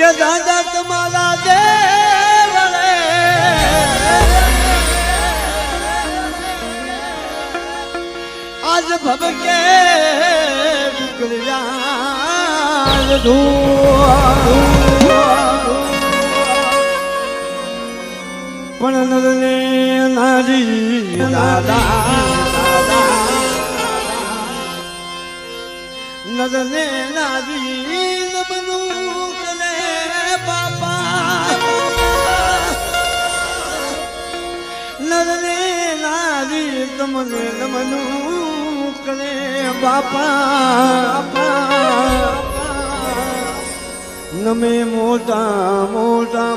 કે દાદા તમારા દેવળે આજ ભબકે ગુગળિયા પણ નરને નારી દાદા નરને નારી નમનું કલે બાપા નરને નારી તમને નમનું કલે બાપા નમે મોટા મોટા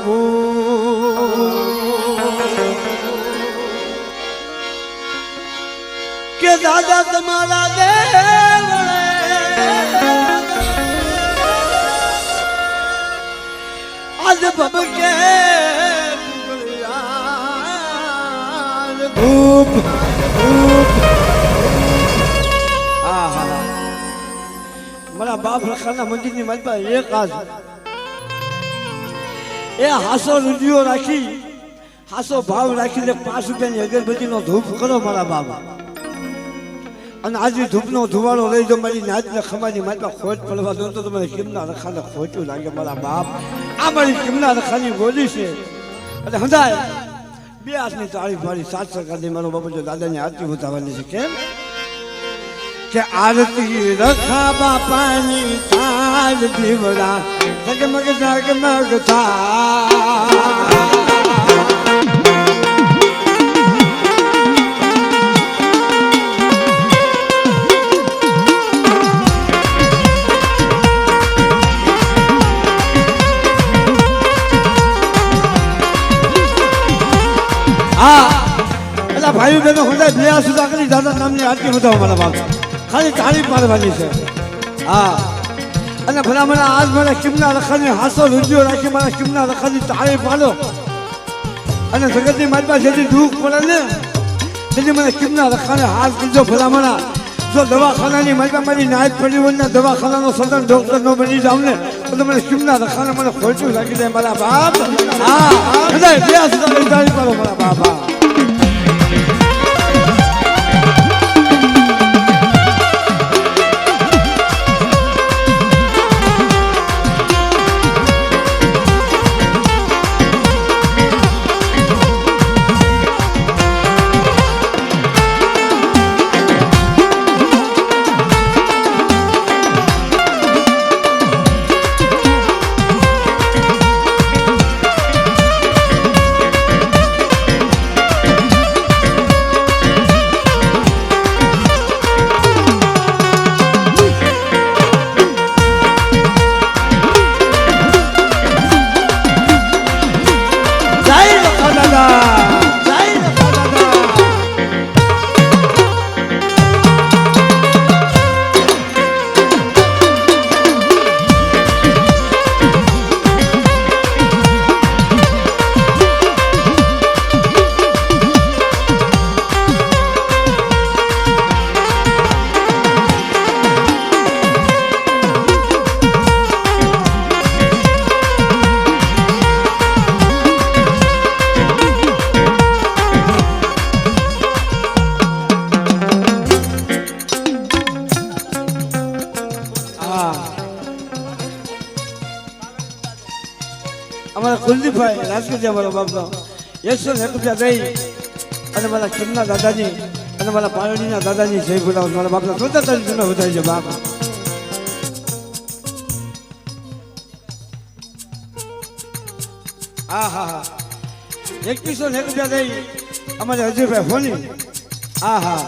કે દાદા તમારા દેવળે આજ ભબકે ધૂપ ધૂપ મારા બાપ રખાના મંદિરની મારી પાસે એક આજ એ હાસો રૂપિયો રાખી હાસો ભાવ રાખીને 5 રૂપિયાની અગરબત્તીનો ધૂપ કરો મારા બાબા અને આજે ધૂપનો ધુવાળો લઈ જો મારી નાચને ખમાની મારી ખોટ પડવા દો તો તમારે કિમના રખાને ખોટું લાગે મારા બાપ આ મારી કિમના રખાની બોલી છે અને હંધાય બે હાથની તાળી મારી 7 સરકારની મારો બાપુ જો દાદાની આરતી ઉતારવાની છે કેમ કે આરતી રખા બાપાની તાલ દીવડા જગમગ જગમગ થા એટલે ભાઈ બહેનો બધા બે સુધા કરી દાદા નામની આરતી બતાવો મારા બાપ ખાલી તાળી પાડવાની છે હા અને ભલા મને આજ મારા કિમના રખાની હાસો રૂપિયો રાખી મારા કિમના રખાની તાળી પાડો અને જગતની મારી પાસે જેથી દુઃખ પડે ને તેથી મને કિમના રખાને હાથ કરજો ભલા મને જો દવાખાનાની મારી નાયક પડી હોય ને દવાખાનાનો સદન ડોક્ટર નો બની જાવ ને તો મને કિમના રખાને મને ખોટું લાગી જાય મારા બાપ હા બધા બે સુધા તાળી પાડો મારા બાપ અમારા કુલદીપભાઈ રાજકીય અમારા બાપનો 101 રૂપિયા દઈ અને મારા કિમના દાદાજી અને મારા પારડીના દાદાજી જય બોલાવો મારા બાપના જોતા તમે વધારી છે બાપ હા હા હા 2101 રૂપિયા દઈ અમારે અજયભાઈ હોની હા હા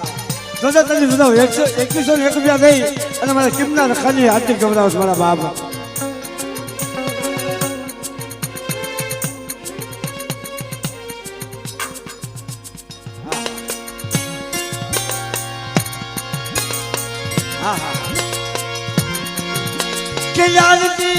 જોતા તમે વધાવો 2101 રૂપિયા દઈ અને મારા કિમના રખાની આરતી ગવડાવો મારા બાપ કે યારતી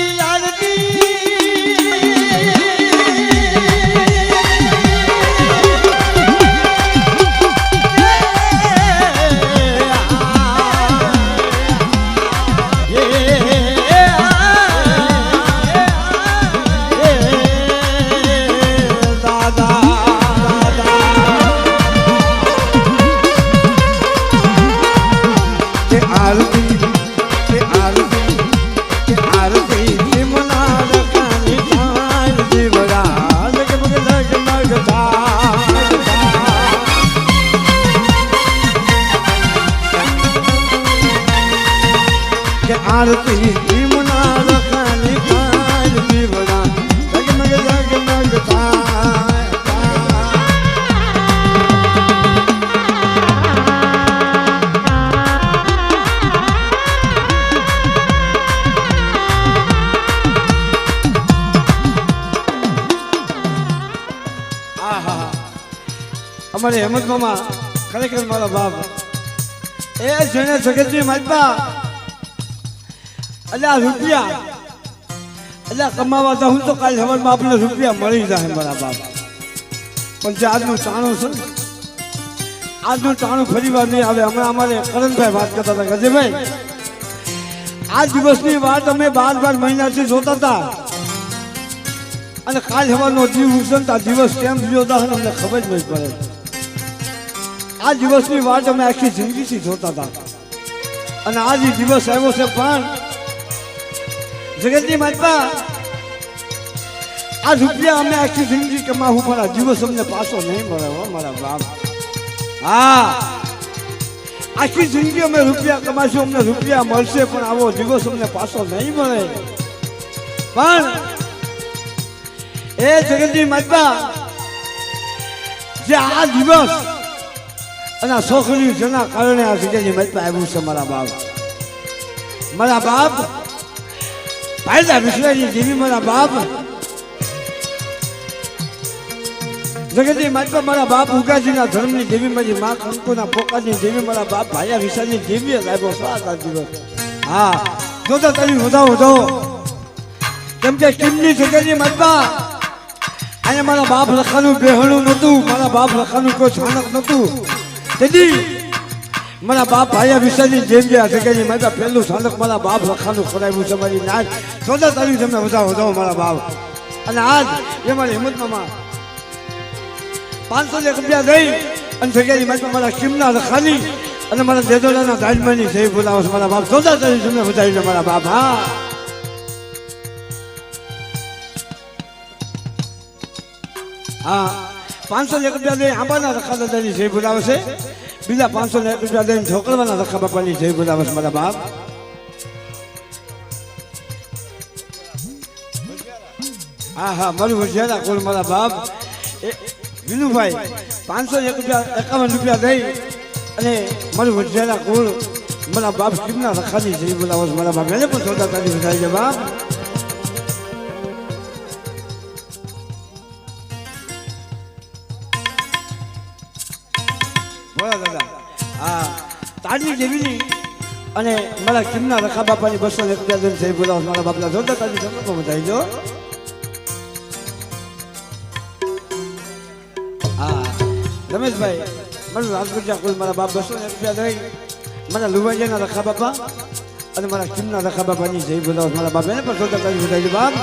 આરતી ભીમના લખાની કાલ દીવડા જગમગ જગમગ થાય અમારે હેમંત મામા ખરેખર મારા બાપ એ જેને જગતની માલપા અલ્યા રૂપિયા અલ્યા કમાવા જાઉં તો કાલ સવારમાં આપણે રૂપિયા મળી જાય મારા બાપ પણ જે આજનું ટાણું છે ને આજનું ટાણું ફરી વાર નહીં આવે હમણાં અમારે કરણભાઈ વાત કરતા હતા ગજેભાઈ આ દિવસની વાત અમે 12 મહિનાથી જોતા હતા અને કાલ સવારનો જીવ ઉછળતા આ દિવસ કેમ જોતા હતા અમને ખબર જ નહીં પડે આ દિવસની વાત અમે આખી જિંદગીથી જોતા હતા અને આજ દિવસ આવ્યો છે પણ જગતની માતા આ રૂપિયા અમે આખી જિંદગી કમાવું પણ આ દિવસ અમને પાછો નહીં મળે હો મારા બાપ હા આખી જિંદગી અમે રૂપિયા કમાશું અમને રૂપિયા મળશે પણ આવો દિવસ અમને પાછો નહીં મળે પણ એ જગતની માતા જે આ દિવસ અને છોકરી જેના કારણે આ જગ્યાની મતમાં આવ્યું છે મારા બાપ ભાઈલા વિશ્વની દેવી મારા બાપ જગતની મતમાં મારા બાપ ઉગાજીના ધર્મની દેવી મારી મા કંકુના પોકાની દેવી મારા બાપ ભાયા વિશાલની દેવી લાગ્યો છે આ દિવસ હા જોતા તારી વધાવો કેમ કે કિમની જગ્યાની મતમાં અહીંયા મારા બાપ લખાનું બેહણું નહોતું મારા બાપ લખાનું કોઈ છાનક નહોતું તેથી મારા બાપ ભાયા વિશાલની જેમ જે આ જગ્યાની માતા પહેલું છાનક મારા બાપ લખાનું ખોરાવ્યું છે મારી નાચ ચોદા તારીખ તમને વધાવો મારા બાપ અને આજ એ મારી હિંમત મામા 500 રૂપિયા દઈ અને જગ્યાની માતા મારા કિમના લખાની અને મારા દેદોડાના દાજમાની જય બોલાવો છે મારા બાપ ચોદા તારીખ તમને વધાવી મારા બાપ હા 500 રૂપિયા દઈ આંબાના રખા દાદાની જય બોલાવે છે બીજા 500 રૂપિયા દઈને ઢોકળવાના રખા બાપાની જય બોલાવે છે મારા બાપ હા મારું હોશિયારા કોલ મારા બાપ વિનુભાઈ 551 રૂપિયા દઈ અને મારું હોશિયારા કોલ મારા બાપ કિમના રખાની જય બોલાવે છે મારા બાપ એને પણ ચોદા તારીખ વધારી છે બાપ દાદા હા તારી જેવીની અને મારા કિમના રખા બાપાની 201 રૂપિયા દઈને જય બોલાવો મારા બાપના જોતા તારી જમવામાં વધારી દો હા રમેશભાઈ મારું રાજગુજા કુલ મારા બાપ 201 રૂપિયા દઈ મારા લુવાજીના રખા બાપા અને મારા કિમના રખા બાપાની જય બોલાવો મારા બાપ એને પણ જોતા તારી વધારી દો બાપ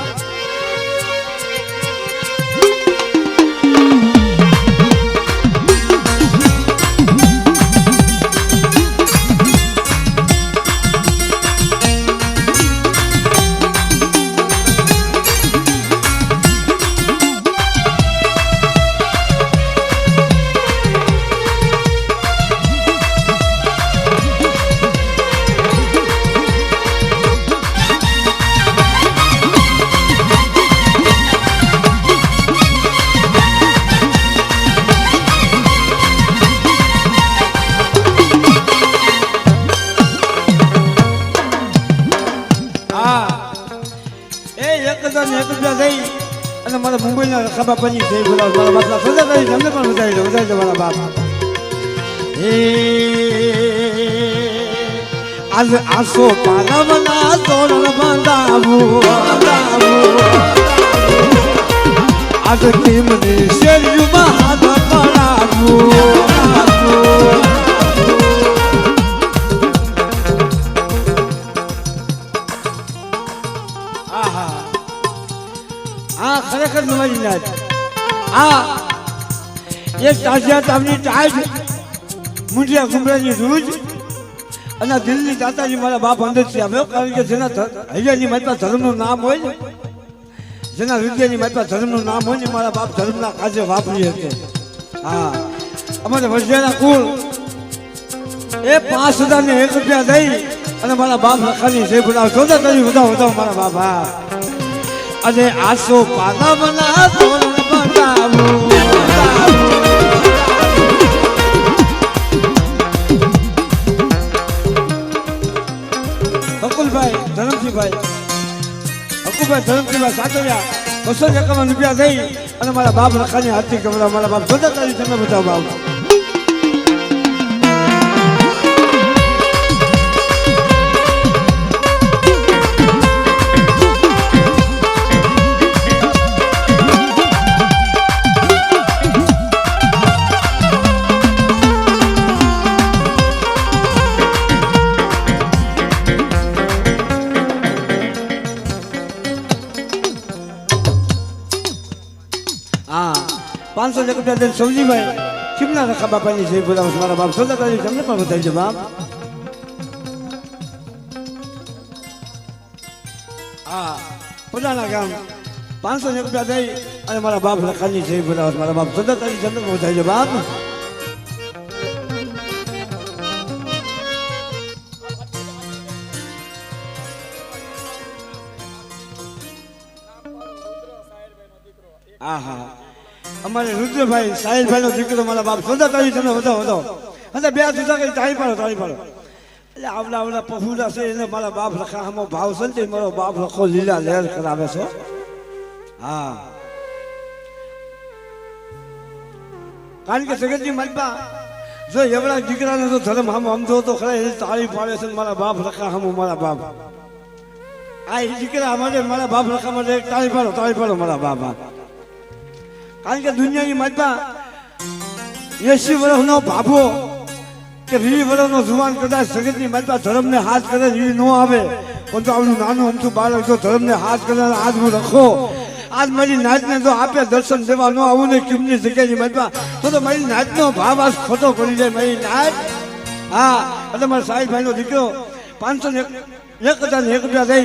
અને મારા મુંબઈના રખા બાપાની જય બોલાવો મારા બાપના સદા તારી તમને પણ વધારી દો મારા બાપ આજ આસો પાલવના તોરણ બંધાવું આજ કિમની શેરીમાં હાથ પડાવું ખરેખર નવાજી નાચ એક તાજિયા તામની ટાઈટ મુંડિયા ગુમરાની રૂજ અને દિલની દાતાજી મારા બાપ અંદરથી આવ્યો કારણ કે જેના હૈયાની માતા ધર્મનું નામ હોય ને જેના હૃદયની માતા ધર્મનું નામ હોય ને મારા બાપ ધર્મના કાજે વાપરી હતી અમારે વજેરા કુળ એ 5001 રૂપિયા દઈ અને મારા બાપ લખાની જય બોલાવો જોતા કરી વધાવો વધાવો મારા બાપા અને આસો પાના બના તોરણ બનાવું હકુલભાઈ ધરમસિંહભાઈ સાચવ્યા 251 રૂપિયા થઈ અને મારા બાપ લખાની હાથથી કમરા મારા બાપ જોતા કરી તમે બધા બાપ हाँ 500 रुपया दिन सब्जी भाई कितना रखा बापा ने सही बोला हमारा बाप सोचा था हमने पर बताइए जवाब हाँ पुराना काम 500 रुपया दे अरे हमारा बाप रखा नहीं सही बोला हमारा बाप सोचा था हमने पर बताइए जवाब हाँ અમારે રુદ્રભાઈ સાહિલભાઈ નો દીકરો મારા બાપ સોદા કરી તમે વધાવો અને બે સુધા કરી તાળી પાડો એટલે આવડા પફુડા છે એને મારા બાપ લખા હમો ભાવ છે મારો બાપ લખો લીલા લહેર કરાવે છો હા કારણ કે જગતની મલબા જો એવડા દીકરાને તો ધર્મ સમજો તો ખરા એને તાળી પાડે છે મારા બાપ લખા હમો મારા બાપ આ દીકરા અમારે મારા બાપ લખા માટે તાળી પાડો મારા બાપ કારણ કે દુનિયાની મતમાં 80 વર્ષનો ભાભો કે 20 વર્ષનો જુવાન કદાચ જગતની મતમાં ધર્મને હાથ કરે એ ન આવે પણ તો આવડું નાનું અમથું બાળક જો ધર્મને હાથ કરે હાથ હું રખો આજ મારી નાચને જો આપે દર્શન દેવા ન આવું ને કેમની જગ્યાની મતમાં તો મારી નાચનો ભાવ આજ ખોટો પડી જાય મારી નાચ હા એટલે મારા સાહિલભાઈનો દીકરો 501 રૂપિયા દઈ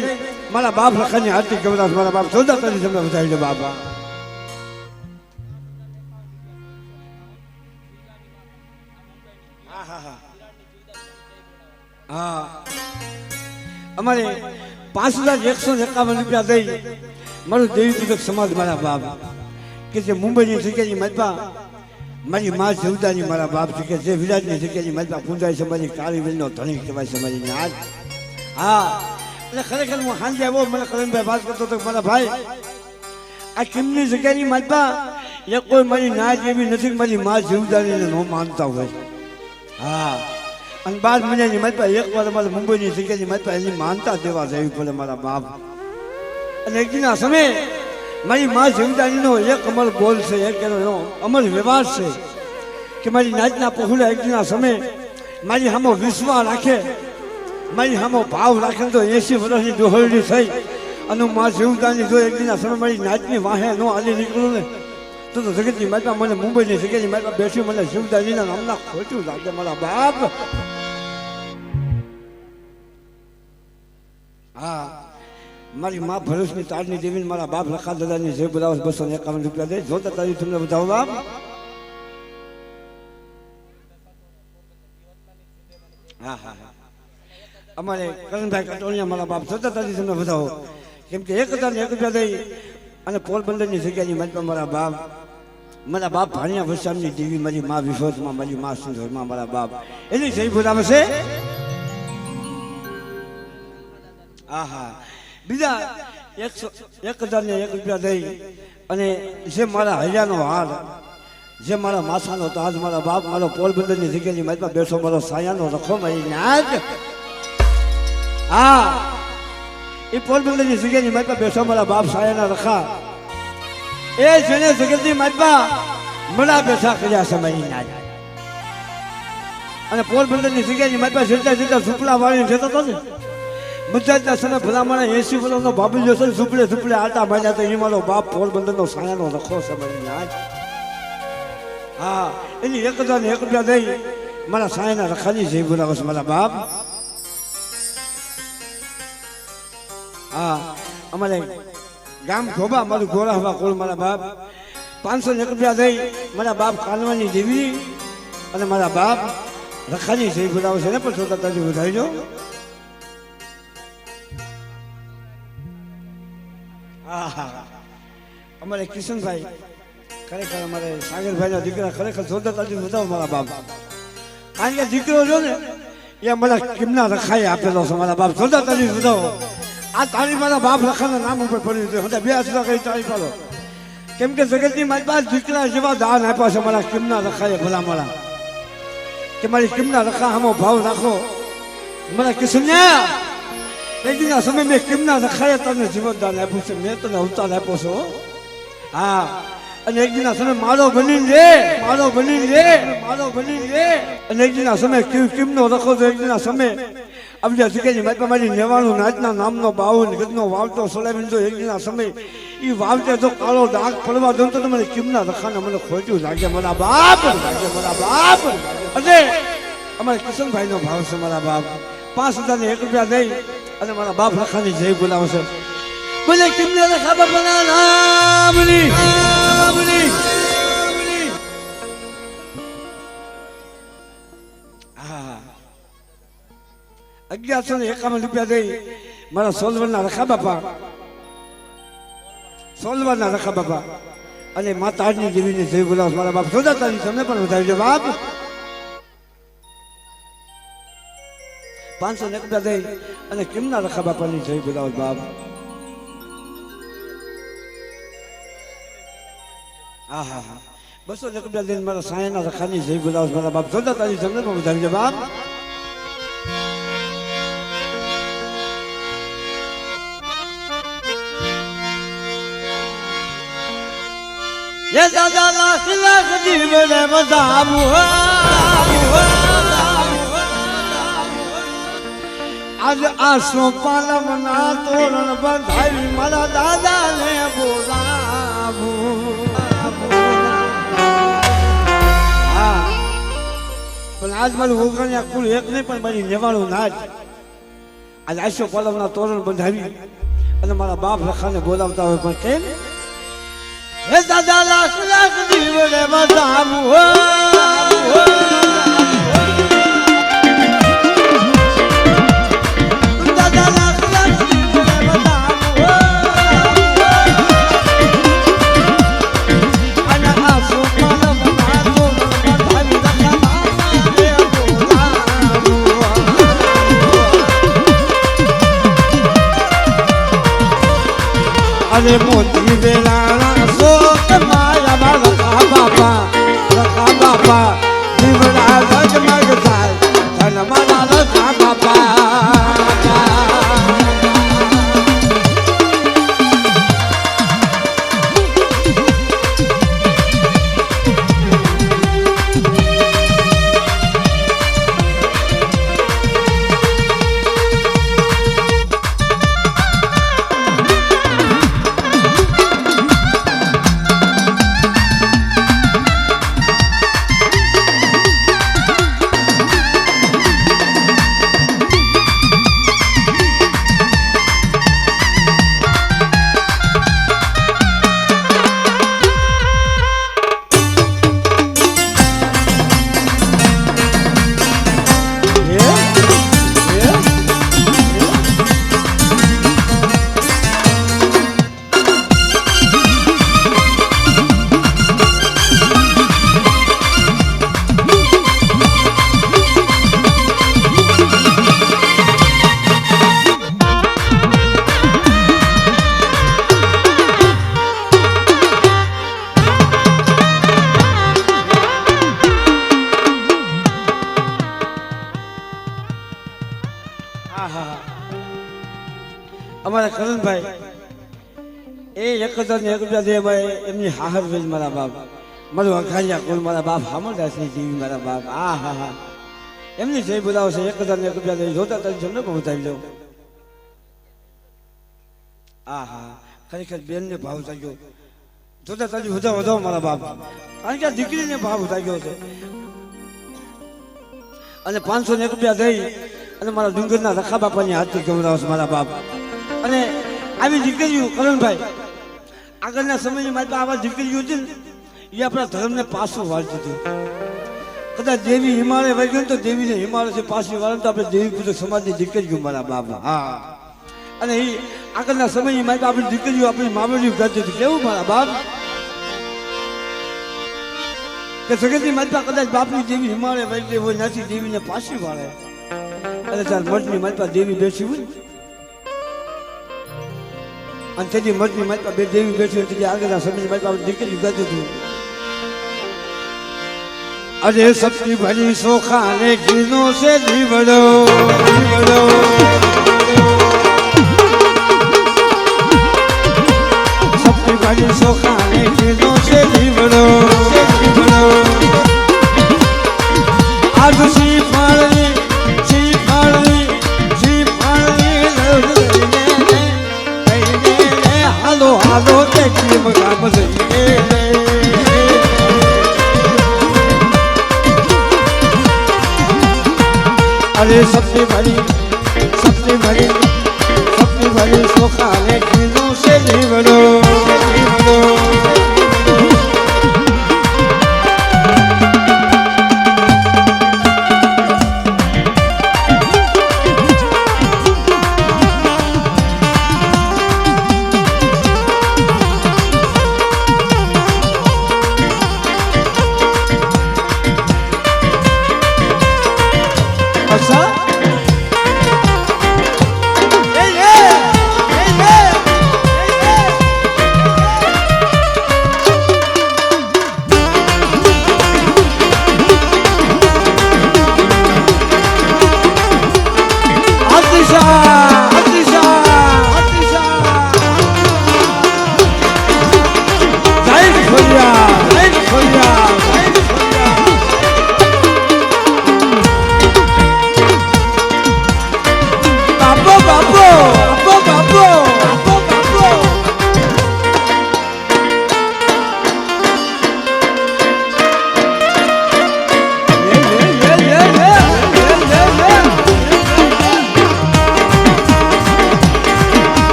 મારા બાપ લખાની હાથથી ગવરાશ મારા બાપ સોદા કરી તમને બતાવી દે બાપા हाँ हमारे 5151 रुपया दई मारू देवी पीठक समाज मारा बाप के जे मुंबई ની જગ્યાની મતબા મારી માં જવદાની મારા બાપ છે જે વિરાજની જગ્યાની મતબા પૂંજાઈ સમાજની કાળી વેલનો ધણી કહેવાય સમાજની આજ હા એટલે ખરેખર હું હાંજે આવ્યો મને કરણભાઈ વાત કરતો તો મારા ભાઈ આ કિમની જગ્યાની મતબા એ કોઈ મારી નાચ એવી નથી મારી માં જવદાનીને ન માનતા હોય હા અને 12 મહિનાની મતબા એક વાર અમારે મુંબઈની જગ્યાની મતબા એની માનતા દેવા જવી પડે મારા બાપ અને એકના સમયે મારી માં જવદાનીનો એક અમર બોલ છે એક એનો અમર વ્યવહાર છે કે મારી નાચના પહોળા એકના સમયે મારી સામો વિશ્વાસ રાખે મારી સામો ભાવ રાખે તો 80 વર્ષની ડોહરડી થઈ અને માં જવદાની જો એકના સમય મારી નાચની વાહે ન હાલી નીકળું ને તો જગતની મતબા મને મુંબઈની જગ્યાની મતબા બેઠી મને જવદાનીના નામના ખોટું લાગે મારા બાપ हाँ मारी माँ भरोसनी तारनी देवी मारा बाप लखा दादा जय बोलाव 251 रुपया दे जो तारी तुमने बताओ बाप हाँ हाँ अमारे करणभाई कटोलिया मारा बाप जो तारी तुमने बताओ केम के 1001 रुपया दई અને પોરબંદરની જગ્યાની મતમાં મારા બાપ ભાણિયા વસામની દેવી મારી માં વિશ્વમાં મારી માં સુંદરમાં મારા બાપ એની જય બોલાવે છે આહા બીજા 1001 રૂપિયા દઈ અને જે મારા હૈયાનો હાર જે મારા માથાનો તાજ મારા બાપ મારો પોરબંદરની જગ્યાની મતમાં બેઠો મારો સાયાનો રખો મારી નાચ હા એ પોરબંદરની જગ્યાની મતમાં બેઠો મારા બાપ સાયાના રખા એ જેને જગતની મતમાં મડા બેઠા કર્યા સમયની નાચ અને પોરબંદરની જગ્યાની મતમાં જેટલા ઝૂંપડા વાળીને જતો હતો ને ગુજરાતના સમય ભલામણા 80 વર્ષનો બાબુ જોશે ઝૂંપડે આટા માર્યા તો એ મારો બાપ પોરબંદરનો સાયાનો રખો સમયની નાચ હા એની 1001 રૂપિયા દઈ મારા સાયાના રખાની જય બોલાવે છે મારા બાપ હા અમારે ગામ ખોબા મારું ગોરા હવા કોળ મારા બાપ 501 રૂપિયા દઈ મારા બાપ કાનવાની દેવી અને મારા બાપ રખાની જય બોલાવે છે ને પણ છોકરા તાજી વધારી દો હા હા અમારે કિશનભાઈ ખરેખર અમારે સાગરભાઈના દીકરા ખરેખર જોરદાર વધાવો મારા બાપ કારણ કે દીકરો જો ને એ મને કિમના રખાઈ આપેલો છે મારા બાપ જોરદાર વધાવો આ તારી મારા બાપ લખાના નામ ઉપર પડ્યું છે બધા 2 હજાર કરી તારી પાડો કેમ કે જગતની મારી પાસે દીકરા જેવા દાન આપ્યા છે મારા કિમના રખાય ભલા મારા કે મારી કિમના રખા આમો ભાવ રાખો મારા કિશન્યા એકદીના સમય મેં કિમના રખાય તને જીવનદાન આપ્યું છે મેં તને અવતાર આપ્યો છો હા અને એકદીના સમય મારો બનીને રે અને એકદીના સમય કિમનો રખો તો એકદીના સમય અબજા જગ્યાની મારી મારી 99 નાચના નામનો 52 ગજનો વાવતો સોલાવીને તો એકદીના સમય એ વાવતે તો કાળો ડાઘ પડવા દઉં તો મને કિમના રખાને મને ખોટ્યું લાગે મારા બાપ અને અમારે કિશનભાઈનો ભાવ છે મારા બાપ 5001 રૂપિયા દઈ અને મારા બાપ લખાની જય બોલાવશે બોલે કિમના રખા બાપના નામની હા 1151 રૂપિયા દઈ મારા સોલવરના રખા બાપા અને માતા આજની દેવીને જય બોલાવ મારા બાપ જોદાતાની તમને પણ વધાવી દે બાપ 501 રૂપિયા દઈ અને કિમના રખા બાપાની જય બોલાવ બાપ હા હા હા 201 રૂપિયા દઈને મારા સાયના રખાની જય બોલાવ મારા બાપ જોદાતાની તમને પણ વધાવી દે બાપ ये दादा लाख लाख जीवने बदामू आज आसो पालम ना तोरण बंधाई मारा दादा ने बोलामू हाँ पण आज मारू होगणिया कुल एक नहीं पण मारी 99 नाच आज आसो पालम ना तोरण बंधाई અને મારા બાપ લખાને બોલાવતા હોય પણ કેમ હે દાદા લાખ લાખ જીવને બધામું દાદા લાખ લાખ જીવને બધામું અને આસુ પાલમ ના તોરણ બધાવી રખા બાપાને બોલામું અને મોતી વેલાણા માયા રખા બાપા જીવડા જગમગ થાય ધન મારા રખા બાપા અમારા કરણભાઈ એ 1001 રૂપિયા દે ભાઈ એમની હાહર વેલ મારા બાપ મારું અઘારિયા કોલ મારા બાપ હામલદાસની જીવી મારા બાપ આ હા હા એમની જય બોલાવશે 1001 રૂપિયા દે જોતા તને જમને પણ વધાવી લો આ હા ખરેખર બેનને ભાવ જાગ્યો જોતા તને વધાવો મારા બાપ કારણ કે દીકરીને ભાવ જાગ્યો છે અને 501 રૂપિયા દઈ અને મારા ડુંગરના રખા બાપાની હાથથી ગમરાવશે મારા બાપ અને આવી દીકરીઓ કરણભાઈ આગળના સમયની મારી આવા દીકરીઓ હતી ને એ આપણા ધર્મને પાછું વાળતી હતી કદાચ દેવી હિમાલય વહી ગયો તો દેવીને હિમાલયથી પાછી વાળે તો આપણે દેવી પૂજક સમાજની દીકરીઓ મારા બાપ હા અને એ આગળના સમયની મારી આપણી દીકરીઓ આપણી મામલીઓ કરતી હતી કેવું મારા બાપ કે જગતની મારી કદાચ બાપની દેવી હિમાલય વળતી હોય નથી દેવીને પાછી વાળે અને તાર મઠની મારી દેવી બેસી હોય અને તેની મઠની મારી બે દેવી બેસી હોય તેથી આગળના સમયની મારી આપણી દીકરી કરતી હતી અરે સપની ભરી સોખા ને ઘીનો છે દીવડો દીવડો સપની ભરી સોખા ને ઘીનો છે દીવડો દીવડો આજ સી ફાળની હાલો હાલો કે કેમ કામ જઈએ अरे सपनी भरी सोखा ने खीनों से जीवड़ो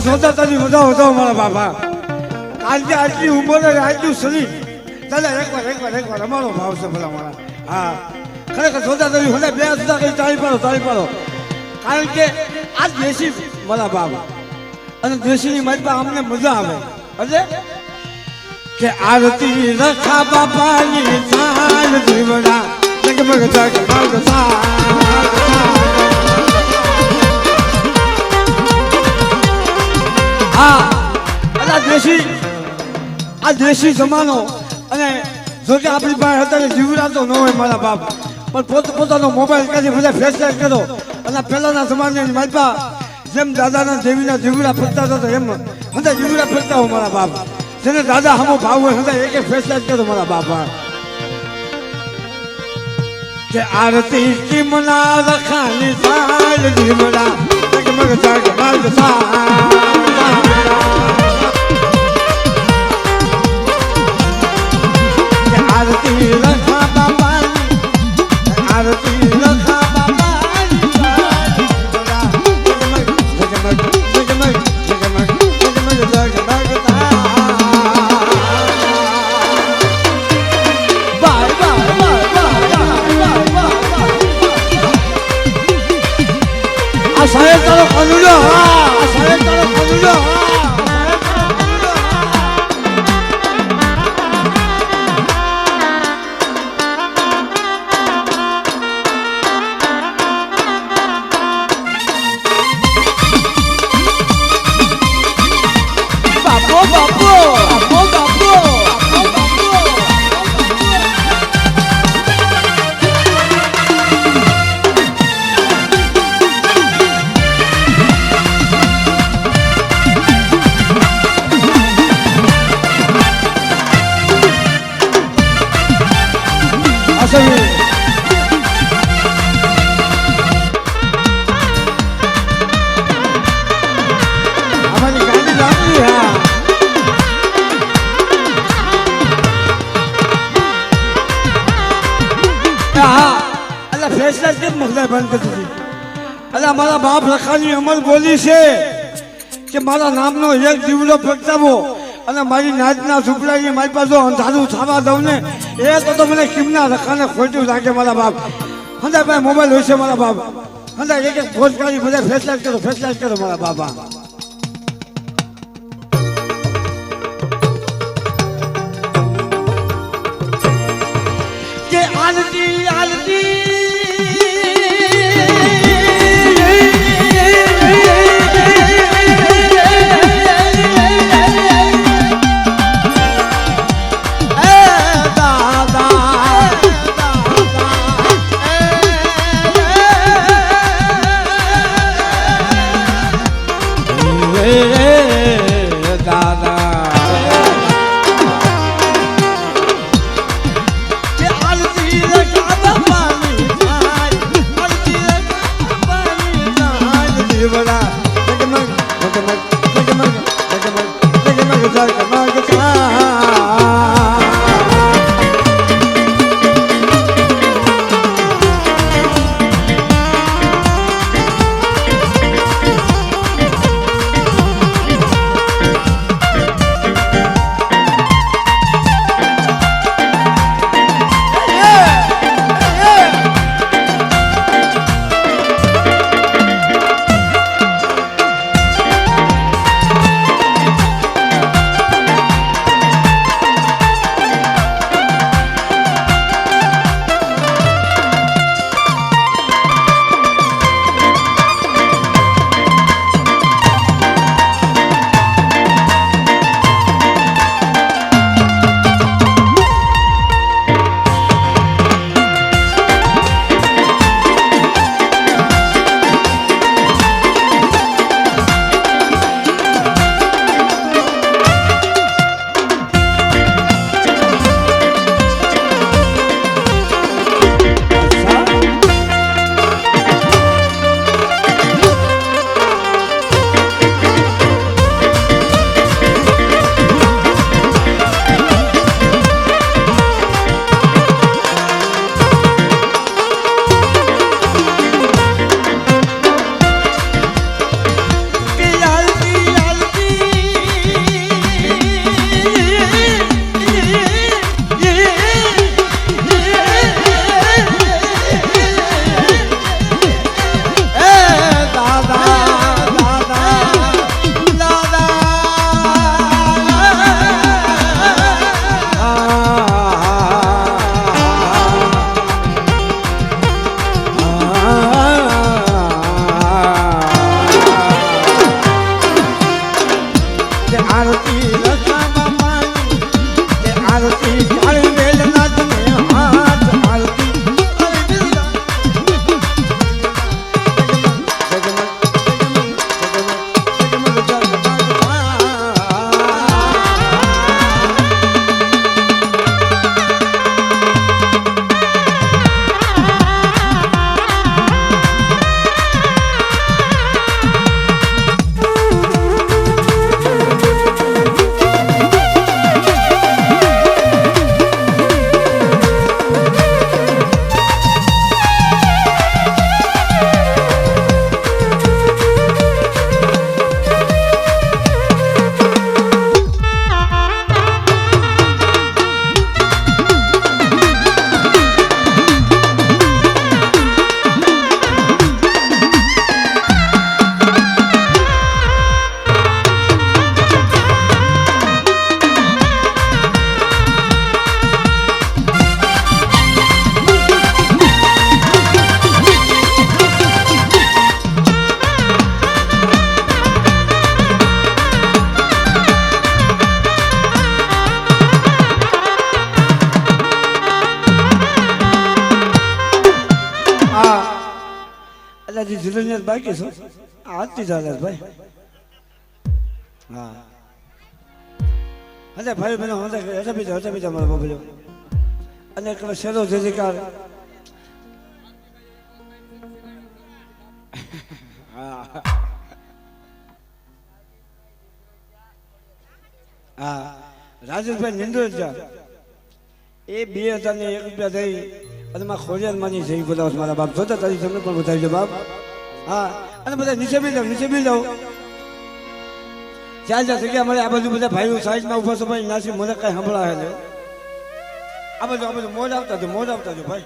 સોતા તારી બધા હોતો મારા બાપા આજે આટલી ઉંમર આટલું શરીર દાદા એકવાર અમારો ભાવ છે ભલા મારા હા ખરેખર સોતા તારી હોને બે સુધા કઈ તાળી પાડો કારણ કે આ દેશી મારા બાપા અને દેશીની મારી પાસે અમને મજા આવે એટલે કે આરતી રખા બાપાની ચાલ જીવડા જગમગ જગમગ આ દેશી જમાનો અને જોકે આપણી પાસે અત્યારે જીવડાતો ન હોય મારા બાપ પણ પોતાનો મોબાઈલ કાઢી બધા ફેસલાઇટ કરો અને પહેલાના જમાનાની મારી પાસે જેમ દાદાના દેવીના જીવડા ફરતા હતા એમ બધા જીવડા ફરતા હોય મારા બાપ જેને દાદા હમો ભાવ હોય બધા એક ફેસલાઇટ કરો મારા બાપ કે આરતી કિમના રખાની સાલ જીવડા જગમગ જગમગ आरती रखा बाबा आरती रखा बाबा जगमग जगमग जगमग जगमग जगमग बाय बाय बाय बाय आ सारे तरफ अनुलो आ सारे तरफ अनुलो ફેસલા કેમ મગના બંધ કરી દીધી અલા મારા બાપ લખાની અમર બોલી છે કે મારા નામનો એક દીવડો પ્રગટાવો અને મારી નાચના સુપડાની મારી પાસે અંધારું થવા દઉં ને એ તો મને કિમના રખાને ખોટું લાગે મારા બાપ. હંદા ભાઈ મોબાઈલ હોય છે મારા બાપ. હંદા એક એક ફોન કરી બધા ફેસલા કરો મારા બાપા. કે આલતી આલતી જીલનિયર બાકી છો આજથી ચાલે ભાઈ. હા હલે ભાઈ બહેનો હટા બીજા મારા બોલ્યો અને શેરો જયકાર. હા રાજેશભાઈ નિંદ્રોજા એ 2001 રૂપિયા દઈ અને માં ખોડિયાર માની જઈ બોલાવ મારા બાપ જોતા તારી તમને પણ બતાવી દો બાપ. હા અને બધા નીચે બી જાઉં જ્યાં જ્યાં જગ્યા મળે આ બાજુ બધા ભાઈઓ સાઈડમાં ઉભા છો ભાઈ નાસી મને કઈ સંભળાવે છે આ બાજુ મોજ આવતા જો ભાઈ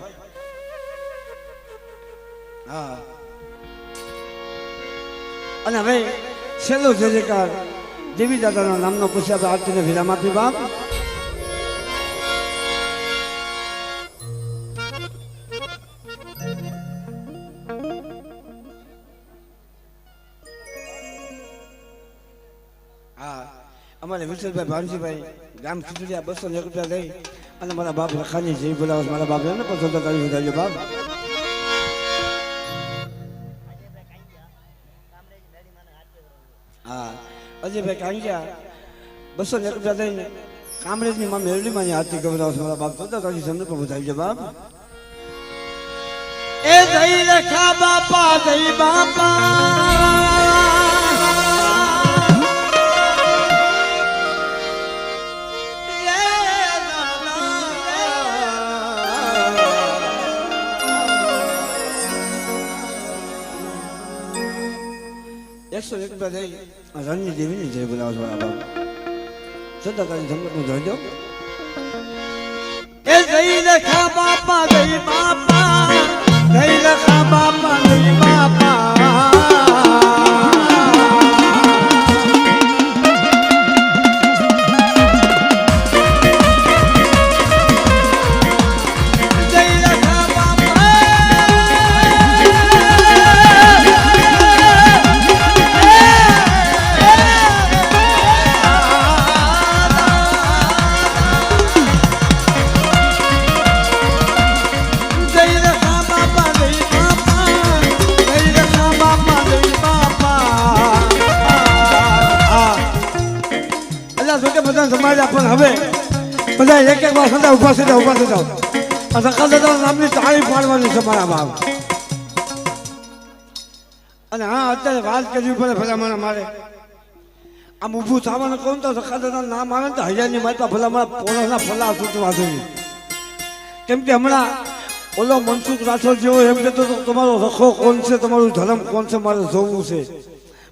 હા અને હવે છેલ્લો જયકાર દેવી દાદાના નામનો પૂછ્યા આરતીને વિરામ આપી બાપ હા અમારે વિઠ્ઠલભાઈ ભાનજીભાઈ ગામ ખીચડિયા 201 રૂપિયા લઈ અને મારા બાપ લખાની જય બોલાવે મારા બાપ એને પણ સદા કરી વધારજો બાપ હા અજયભાઈ કાંગ્યા 201 રૂપિયા લઈને કામરેજની માં મેરડીમાં આરતી ગવડાવશે મારા બાપ સદા કરી તમને પણ વધારજો બાપ એ જય રખા બાપા જય બાપા એકસો એક રણની દેવીની જય બોલાવો છો બાપ સદા કરી તમને જોજો એ જય રખા બાપા જય બાપા જય રખા બાપા જય બાપા સમાજ પણ હવે બધા એક વાર સદા ઉભા થઈ જાઓ રખા દાદા નામની તાળી પાડવાની છે મારા બાપ અને હા અત્યારે વાત કરવી પડે ભલામણ મારે આમ ઊભું થવાનું કહું તો રખા દાદા નામ આવે ને તો હજારની માતા ભલામણ પોળાના ફલા સૂચવા જોઈએ કેમ કે હમણાં ઓલો મનસુખ રાઠોડ જેવો એમ કહેતો તમારો રખો કોણ છે તમારું ધર્મ કોણ છે મારે જોવું છે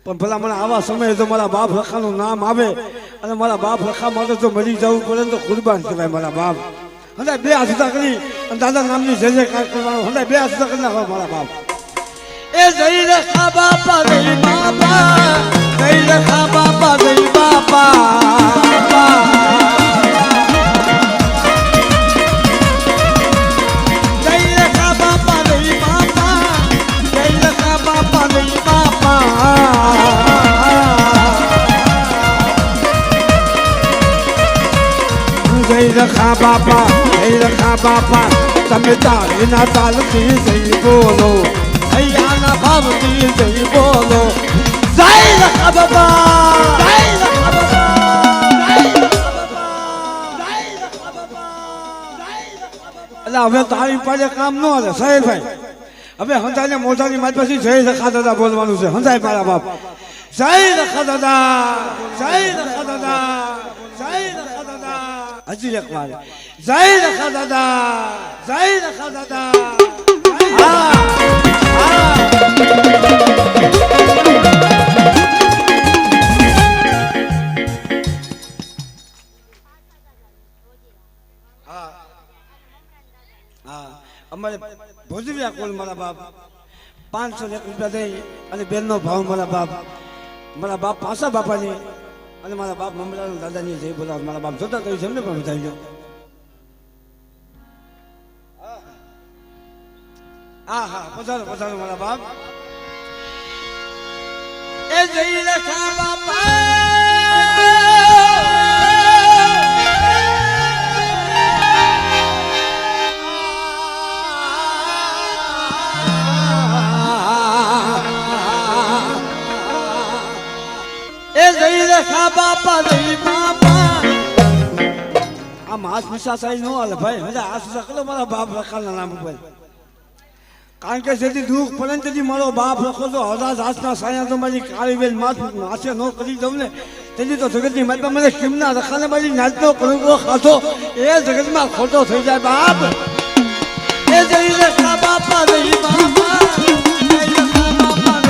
પણ ભલા મને આવા સમયે તો મારા બાપ રખાનું નામ આવે અને મારા બાપ રખા માટે તો મરી જવું પડે તો કુરબાન કહેવાય મારા બાપ હંધાય 2 હાથ ઊંચા કરી અને દાદા નામની જય જયકાર કરવાનો હંધાય 2 હાથ ઊંચા કરી નાખો મારા બાપ એ જય રખા બાપા જય બાપા જય રખા બાપા જય બાપા રખા બાપા જય રખા બાપા તમે તાળીના તાલથી જય બોલો હૈયાના ભાવથી જય બોલો જય રખા બાપા જય રખા બાપા એટલે હવે તાળી પાડે કામ ન હાલે સાહેબભાઈ હવે હંધાને મોઢાની મારી પાસે જય રખા દાદા બોલવાનું છે હંધાય મારા બાપ જય રખા દાદા જય રખા દાદા જય રખા દાદા હજી એક વાર જય રખા દાદા જય રખા દાદા અમારે ભોજવ્યા કોલ મારા બાપ 501 રૂપિયા દઈ અને બેનનો ભાવ મારા બાપ પાસા બાપાની અને મારા બાપ મમરાના દાદાની જય બોલાવ મારા બાપ જોતા કહ્યું છે એમને પણ બતાવી દો હા પધારો મારા બાપ એ જય રખા બાપા જય રખા બાપા જય બાપા આમ હાથ મિશા સાઈ નો હાલે ભાઈ હજા હાથ મિશા કરો મારા બાપ રખાના નામ ઉપર કારણ કે જેથી દુઃખ પડે તેથી મારો બાપ રખો તો હજાર હાથના સાયા તો મારી કાળી બેન માથે નો કરી દઉં ને તેથી તો જગતની માતા મને કેમના રખાને મારી નાચનો કણકો ખાધો એ જગતમાં ખોટો થઈ જાય બાપ એ જય રખા બાપા જય બાપા જય રખા બાપા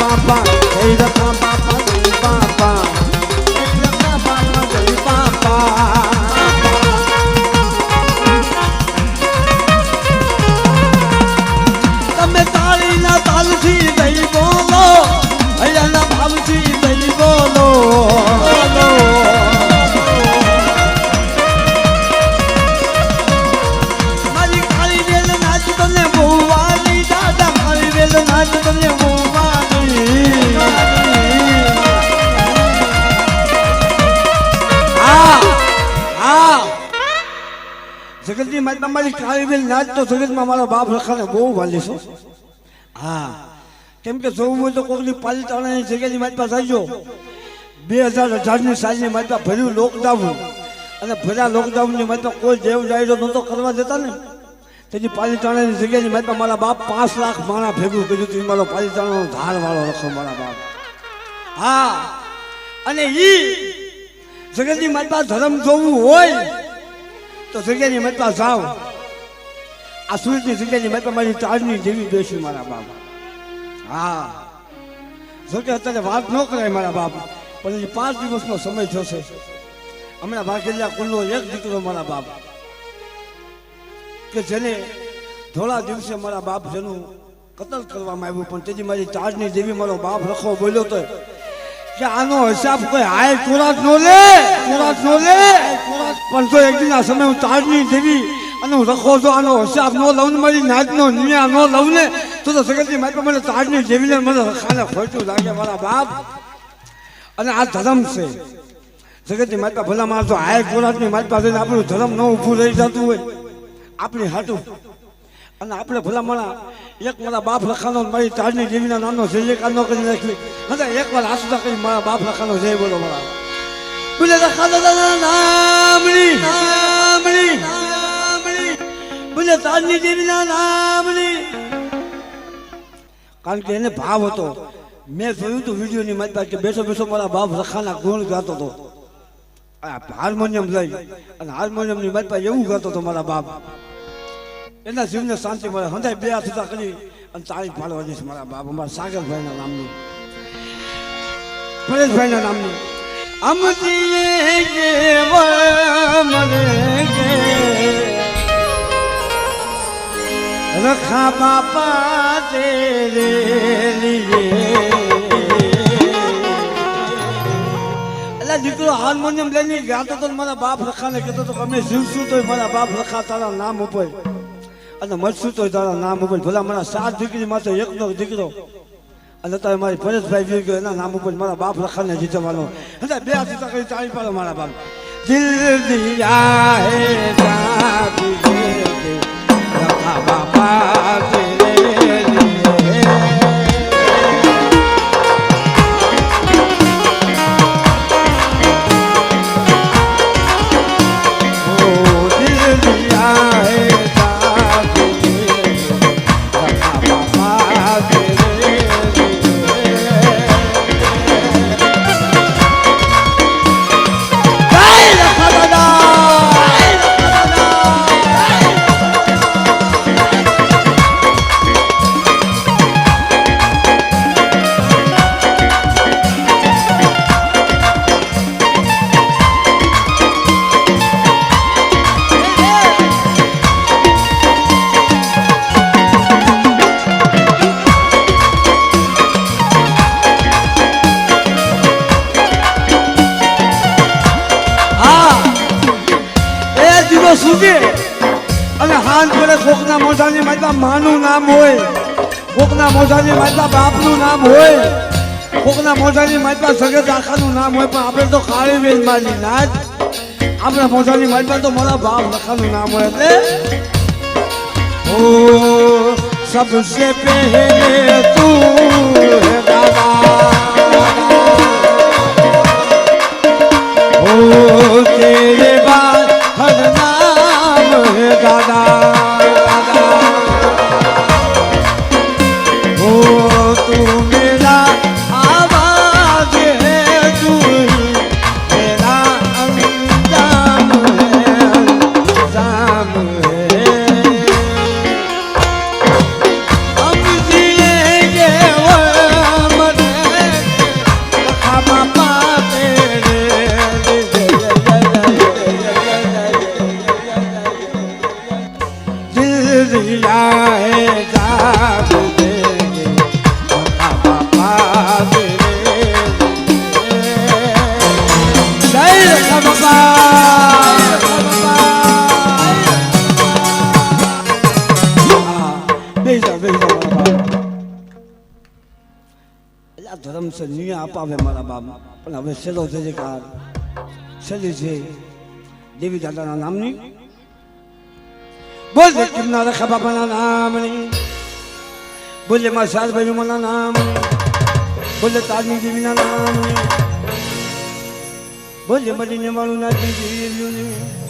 બાપા જય રખા બાપા જય બાપા રખા બાપા જય બાપા તમે તાળીના તાલથી જઈ બોલો હૈયાના ભાવથી જઈ બોલો મારી કાળી વેલ નાચ તને બોવાની દાદા કાળી વેલ નાચ તને બોવાની જગતની માતા મારી કાળી વેલ નાચ તો જગતમાં મારા બાપ રખાને બહુ વાલી છો હા કેમ કે જોવું હોય તો કોઈની પાલિતાણાની જગ્યાની મારી પાસે આવજો 2018ની સાલની મારી પાસે ભર્યું લોકડાઉન અને ભર્યા લોકડાઉનની મારી પાસે કોઈ દેવ જાયરો નહોતો કરવા દેતા ને તેની પાલિતાણાની જગ્યાની મારી પાસે મારા બાપ 5 લાખ માણા ભેગું કર્યું હતું મારો પાલિતાણાનો ધારવાળો રખો મારા બાપ હા અને ઈ જગતની મારી પાસે ધર્મ જોવું હોય તો જગ્યાની મારી પાસે જાઓ આ સૂરજની જગ્યાની મારી પાસે મારી તાજની જેવી બેસી મારા બાપ હા જોકે અત્યારે વાત ન કરાય મારા બાપ પણ 5 દિવસનો સમય થશે હમણાં ભાગેલા કુલનો એક દીકરો મારા બાપ કે જેને થોડા દિવસે મારા બાપ જેનું કતલ કરવામાં આવ્યું પણ તેથી મારી તાજની દેવી મારો બાપ રખો બોલ્યો તો કે આનો હિસાબ કોઈ હાય કોરાત નો લે પણ તો એક દિન આ સમય હું તાજની દેવી અને હું રખો તો આનો હિસાબ ન લઉં ને મારી નાચનો નિયા ન લઉં ને તો જગતની મારી મને તાજની દેવીને મને રખાને ખોટું લાગે મારા બાપ અને આ ધર્મ છે જગતની માતા ભલા માણસો હાય કોરાતની માતા પાસે આપણું ધર્મ ન ઊભું રહી જતું હોય આપણી હાટું અને આપણે ભલા માણા એક મારા બાપ લખાનો મારી તાજની દેવીના નામનો જયકાર ન કરી નાખી અને એકવાર આસુદા કરી મારા બાપ લખાનો જય બોલો મારા બોલે લખા દાદાના નામની બોલે તાજની દેવીના નામની કારણ કે એને ભાવ હતો મેં જોયું હતું વિડીયોની મારી પાસે કે બેઠો બેઠો મારા બાપ લખાના ગુણ ગાતો હતો હાર્મોનિયમ લઈ અને હાર્મોનિયમની મારી પાસે એવું ગાતો હતો મારા બાપ એના જીવને શાંતિ મળે હંધાઈ 2 હાથ ઊંચા કરી અને તાળી પાડવાની છે મારા બાપ અમારા સાગરભાઈના નામની પરેશભાઈના નામની અમતીએ કે મને કે રખા બાપા તેરે લીએ એટલે દીકરો હાર્મોનિયમ લઈને ગાતો તો મારા બાપ રખાને કહેતો તો અમે જીવશું તો મારા બાપ રખા તારા નામ ઉપર અને મરશું તો તારા નામ ઉપર ભલા મારા 7 દીકરી માત્ર એકનો દીકરો અને અત્યારે મારી પરેશભાઈ વીર ગયો એના નામ ઉપર મારા બાપ લખાને જીતવાનો એટલે 2 હાથ ઊંચા કરી તાળી પાડો મારા બાપ દિલ દિયા હે જાતી રખા બાપા તેરે લીએ અને હાથ પડે કોકના મોઢાની માતા માનું નામ હોય કોકના મોઢાની માતા બાપનું નામ હોય કોકના મોઢાની માતા સગત આખાનું નામ હોય પણ આપણે તો કાળી વેલ મારી નાચ આપણા મોઢાની માતા તો મારા બાપ લખાનું નામ હોય એટલે ઓ સબસે પહેલે તું હે દાદા ઓ તેરે બાદ હર નામ હે દાદા ओ तू मेरा आवाज है तू ही मेरा अंजाम है हम जिएंगे वो अमर મારા બાપ એટલે ધર્મ છે નિયા અપાવે મારા બાપ પણ હવે છેલ્લો જજે કાર છેલ્લી છે દેવી દાદાના નામની બોલ કિમના રખા બાપાના નામની બોલે મારા શારભાઈ માના નામની બોલે તારની દેવીના નામની બોલે મળીને મારું નાચી